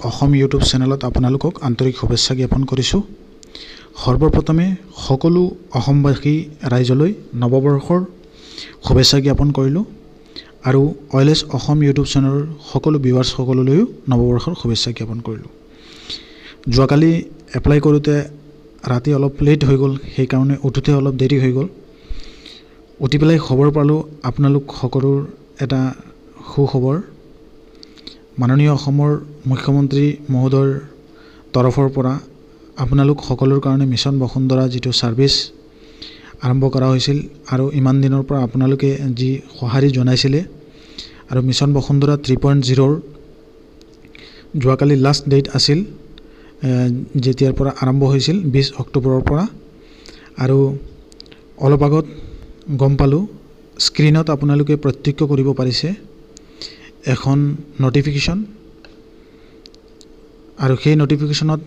Assam YouTube চেনেলত আপোনালোকক আন্তৰিক শুভেচ্ছা জ্ঞাপন কৰিছোঁ। সৰ্বপ্ৰথমে সকলো অসমবাসী ৰাইজলৈ নৱবৰ্ষৰ শুভেচ্ছা জ্ঞাপন কৰিলোঁ আৰু অইলেছ অসম ইউটিউব চেনেলৰ সকলো ভিউৱাৰ্ছসকললৈও নৱবৰ্ষৰ শুভেচ্ছা জ্ঞাপন কৰিলোঁ। যোৱাকালি এপ্লাই কৰোঁতে ৰাতি অলপ লেট হৈ গ'ল, সেইকাৰণে উঠোতে অলপ দেৰি হৈ গ'ল। উঠি পেলাই খবৰ পালোঁ আপোনালোক সকলোৰ এটা সুখবৰ। মাননীয় অসমৰ মুখ্যমন্ত্ৰী মহোদয়ৰ তৰফৰ পৰা আপোনালোক সকলোৰ কাৰণে মিছন বসুন্ধৰা যিটো ছাৰ্ভিচ আৰম্ভ কৰা হৈছিল আৰু ইমান দিনৰ পৰা আপোনালোকে যি সঁহাৰি জনাইছিলে আৰু মিছন বসুন্ধৰা 3.0ৰ যোৱাকালি লাষ্ট ডেট আছিল, যেতিয়াৰ পৰা আৰম্ভ হৈছিল 20 অক্টোবৰৰ পৰা। আৰু অলপ আগত গম পালোঁ স্ক্ৰীণত আপোনালোকে প্ৰত্যক্ষ কৰিব পাৰিছে এখন নটিফিকেশ্যন, আৰু সেই নটিফিকেশ্যনত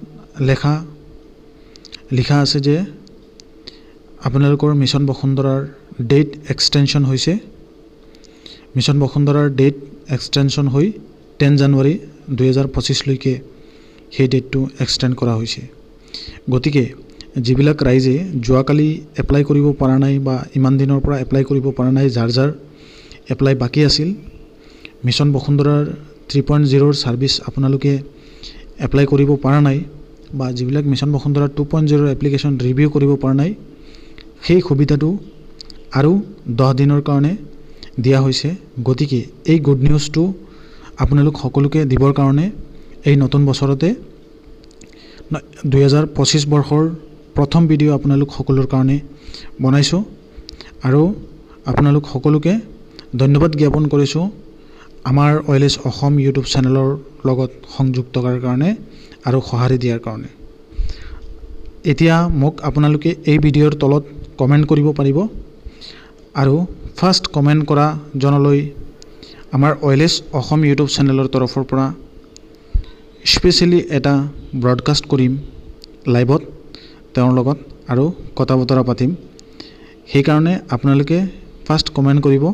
লিখা আছে যে আপোনালোকৰ মিছন বসুন্ধৰাৰ ডেট এক্সটেনশ্যন হৈছে। মিছন বসুন্ধৰাৰ ডেট এক্সটেনশ্যন হৈ 10 জানুৱাৰী 2025লৈকে সেই ডেটটো এক্সটেণ্ড কৰা হৈছে। গতিকে যিবিলাক ৰাইজে যোৱাকালি এপ্লাই কৰিব পৰা নাই বা ইমান দিনৰ পৰা এপ্লাই কৰিব পৰা নাই, যাৰ এপ্লাই বাকী আছিল, মিছন বসুন্ধৰাৰ 3.0ৰ ছাৰ্ভিচ আপোনালোকে এপ্লাই কৰিব পৰা নাই বা যিবিলাক মিছন বসুন্ধৰাৰ 2.0ৰ এপ্লিকেশ্যন ৰিভিউ কৰিব পৰা নাই, সেই সুবিধাটো আৰু 10 দিনৰ কাৰণে দিয়া হৈছে। গতিকে এই গুড নিউজটো আপোনালোক সকলোকে দিবৰ কাৰণে এই নতুন বছৰতে 2025 বৰ্ষৰ প্ৰথম ভিডিঅ' আপোনালোক সকলোৰ কাৰণে বনাইছোঁ আৰু আপোনালোক সকলোকে ধন্যবাদ জ্ঞাপন কৰিছোঁ আমাৰ অইলেছ অসম ইউটিউব চেনেলৰ লগত সংযুক্ত কৰাৰ কাৰণে আৰু সঁহাৰি দিয়াৰ কাৰণে। এতিয়া মোক আপোনালোকে এই ভিডিঅ'ৰ তলত কমেণ্ট কৰিব পাৰিব আৰু ফাৰ্ষ্ট কমেণ্ট কৰা জনলৈ আমাৰ অইলেছ অসম ইউটিউব চেনেলৰ তৰফৰ পৰা স্পেচিয়েলি এটা ব্ৰডকাষ্ট কৰিম লাইভত তেওঁৰ লগত আৰু কথা বতৰা পাতিম। সেইকাৰণে আপোনালোকে ফাৰ্ষ্ট কমেণ্ট কৰিব,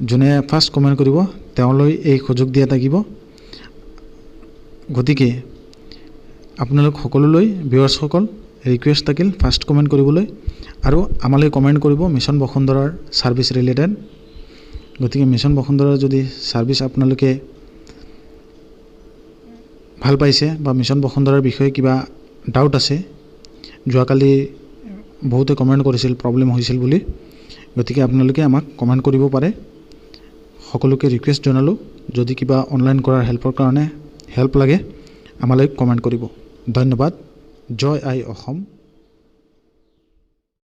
যোনে ফাৰ্ষ্ট কমেণ্ট কৰিব তেওঁলৈ এই সুযোগ দিয়া থাকিব। গতিকে আপোনালোক সকলোলৈ ভিউৱাৰ্ছসকল ৰিকুৱেষ্ট থাকিল ফাৰ্ষ্ট কমেণ্ট কৰিবলৈ আৰু আমালৈ কমেণ্ট কৰিব মিছন বসুন্ধৰাৰ ছাৰ্ভিচ ৰিলেটেড। গতিকে মিছন বসুন্ধৰাৰ যদি ছাৰ্ভিচ আপোনালোকে ভাল পাইছে বা মিছন বসুন্ধৰাৰ বিষয়ে কিবা ডাউট আছে, যোৱাকালি বহুতে কমেণ্ট কৰিছিল প্ৰব্লেম হৈছিল বুলি, গতিকে আপোনালোকে আমাক কমেণ্ট কৰিব পাৰে। সকলোকে ৰিকুৱেষ্ট জনালোঁ, যদি কিবা অনলাইন কৰাৰ হেল্পৰ কাৰণে হেল্প লাগে আমালৈ কমেণ্ট কৰিব। ধন্যবাদ। জয় আই অসম।